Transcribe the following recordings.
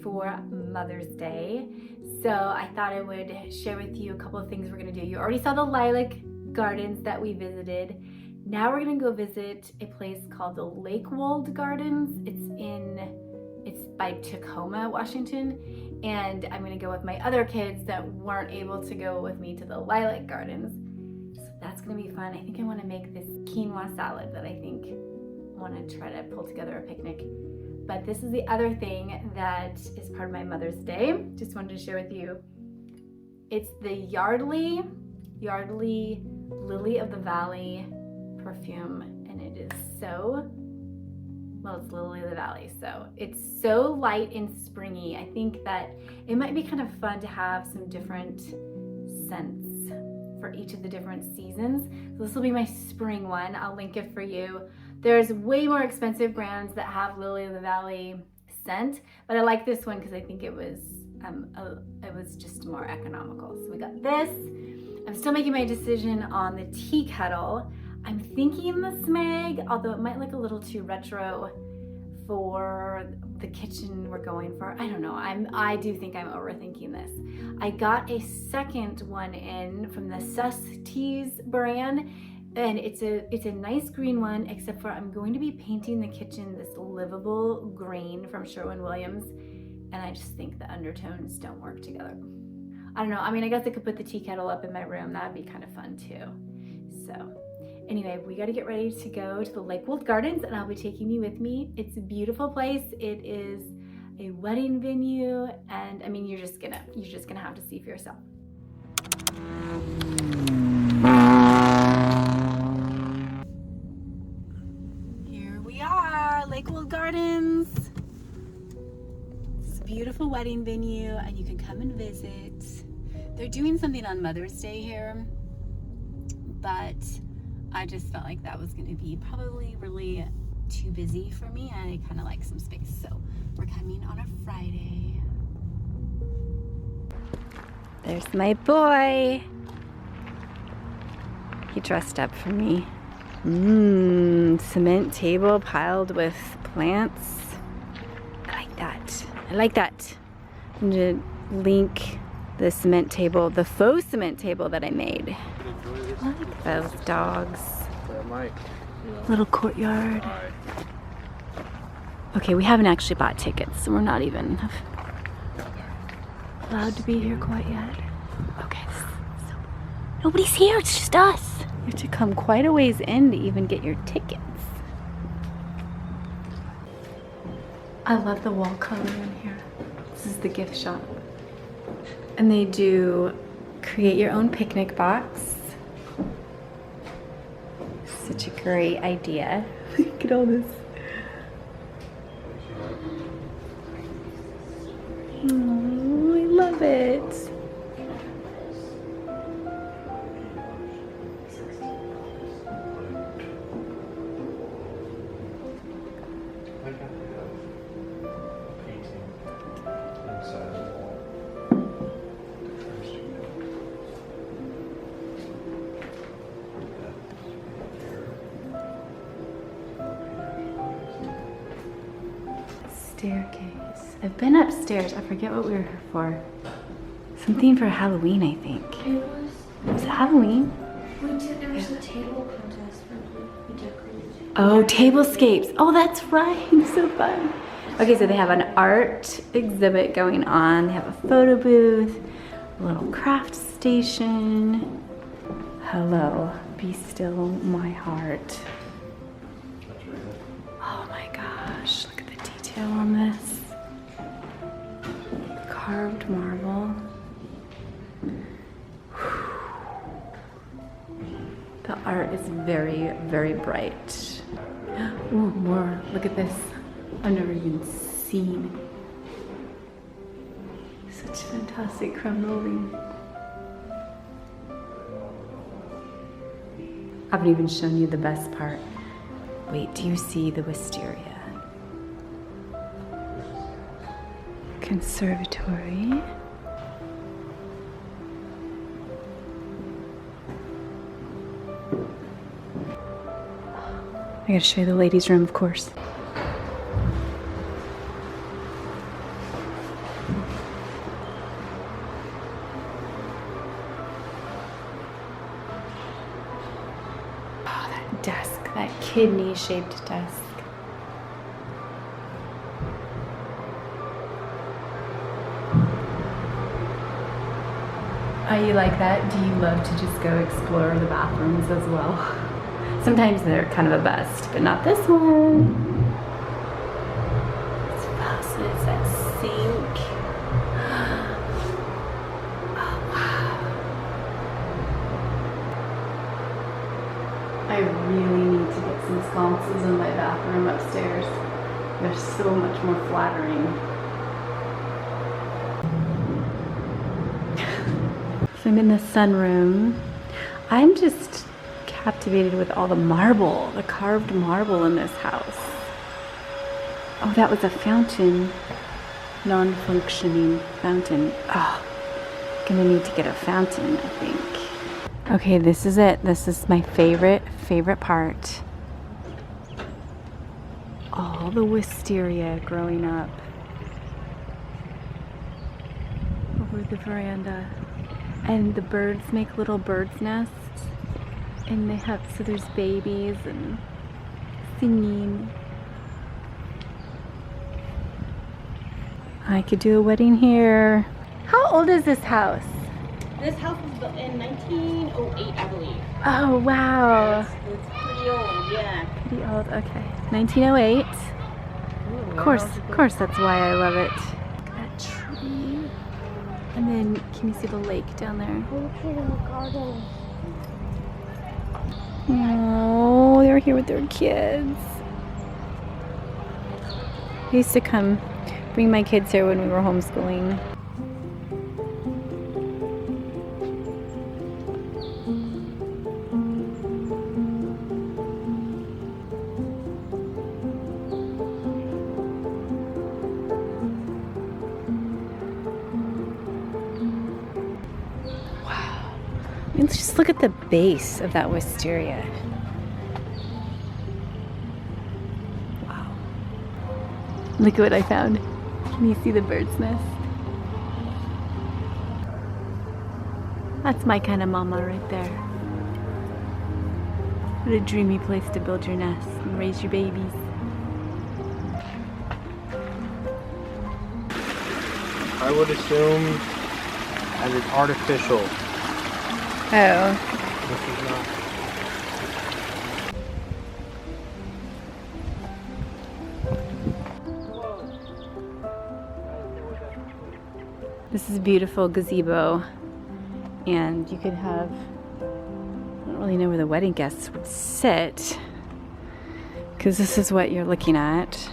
for Mother's Day. So I thought I would share with you a couple of things we're gonna do. You already saw the lilac gardens that we visited. Now we're gonna go visit a place called the Lakewold Gardens. It's by Tacoma, Washington. And I'm gonna go with my other kids that weren't able to go with me to the lilac gardens. So that's gonna be fun. I think I wanna make this quinoa salad that I think I wanna try to pull together a picnic. But this is the other thing that is part of my Mother's Day. Just wanted to share with you. It's the Yardley Lily of the Valley perfume, and it is so, well, it's Lily of the Valley, so it's so light and springy. I think that it might be kind of fun to have some different scents for each of the different seasons. So this will be my spring one. I'll link it for you. There's way more expensive brands that have Lily of the Valley scent, but I like this one because I think it was just more economical. So we got this. I'm still making my decision on the tea kettle. I'm thinking the Smeg, although it might look a little too retro for the kitchen we're going for. I don't know. I do think I'm overthinking this. I got a second one in from the Sus Teas brand, and it's a nice green one, except for I'm going to be painting the kitchen this livable green from Sherwin-Williams, and I just think the undertones don't work together. I don't know. I mean, I guess I could put the tea kettle up in my room. That'd be kind of fun too. So anyway, we got to get ready to go to the Lakewold Gardens, and I'll be taking you with me. It's a beautiful place. It is a wedding venue, and I mean, you're just gonna have to see for yourself. Here we are, Lakewold Gardens. It's a beautiful wedding venue, and you can come and visit. They're doing something on Mother's Day here, but I just felt like that was going to be probably really too busy for me. I kind of like some space, so we're coming on a Friday. There's my boy. He dressed up for me. Cement table piled with plants. I like that. I like that. I'm going to link the cement table, the faux cement table that I made. I like those dogs. Little courtyard. Okay, we haven't actually bought tickets, so we're not even allowed to be here quite yet. Okay, so nobody's here, it's just us. You have to come quite a ways in to even get your tickets. I love the wall color in here. This is the gift shop. And they do create your own picnic box. Such a great idea. Look at all this. Oh, I love it. Staircase. I've been upstairs. I forget what we were here for. Something for Halloween, I think. Was it Halloween? There was a table contest. We decorated. Oh, tablescapes. Oh, that's right. So fun. Okay, so they have an art exhibit going on. They have a photo booth, a little craft station. Hello, be still my heart. Oh my gosh, look at the detail on this. Carved marble. The art is very, very bright. Ooh, more. Look at this. I've never even seen such fantastic creme rolling. I haven't even shown you the best part. Wait, do you see the wisteria? Conservatory. I gotta show you the ladies' room, of course. That kidney-shaped desk. Oh, you like that? Do you love to just go explore the bathrooms as well? Sometimes they're kind of a bust, but not this one. It's faucet, it's that sink. Oh, wow. I really need to get some sconces in my bathroom upstairs. They're so much more flattering. So I'm in the sunroom. I'm just captivated with all the marble, the carved marble in this house. Oh, that was a fountain. Non-functioning fountain. Oh, gonna need to get a fountain, I think. Okay, this is it. This is my favorite part. All the wisteria growing up over the veranda. And the birds make little bird's nests. And they have, so there's babies and singing. I could do a wedding here. How old is this house? This house was built in 1908, I believe. Oh, wow. It's pretty old, yeah. Pretty old, okay. 1908. Of course, that's why I love it. Look at that tree. And then, can you see the lake down there? Look in the garden. Oh, they're here with their kids. I used to come bring my kids here when we were homeschooling. And just look at the base of that wisteria. Wow. Look at what I found. Can you see the bird's nest? That's my kind of mama right there. What a dreamy place to build your nest and raise your babies. I would assume as it's artificial. Oh. This is not. This is a beautiful gazebo, and you could have, I don't really know where the wedding guests would sit, because this is what you're looking at.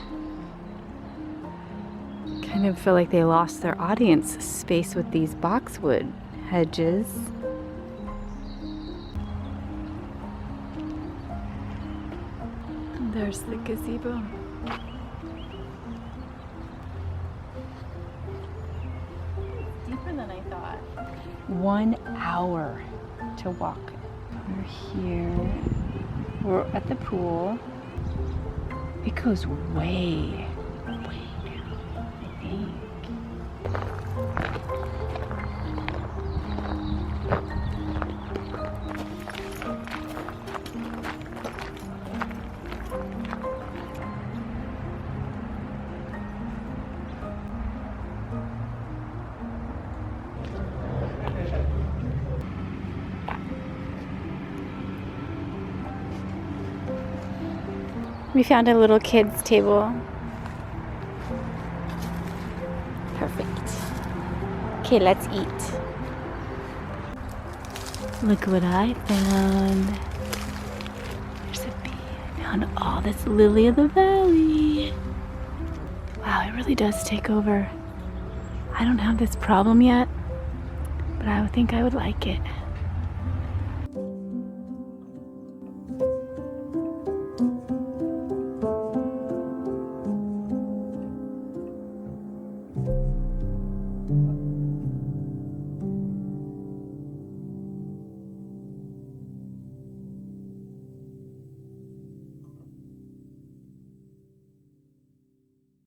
Kind of feel like they lost their audience space with these boxwood hedges. There's the gazebo. Deeper than I thought. 1 hour to walk. We're here. We're at the pool. It goes way down, I think. We found a little kids table. Perfect. Okay, let's eat. Look what I found. There's a bee. I found all this lily of the valley. Wow, it really does take over. I don't have this problem yet, but I would think I would like it.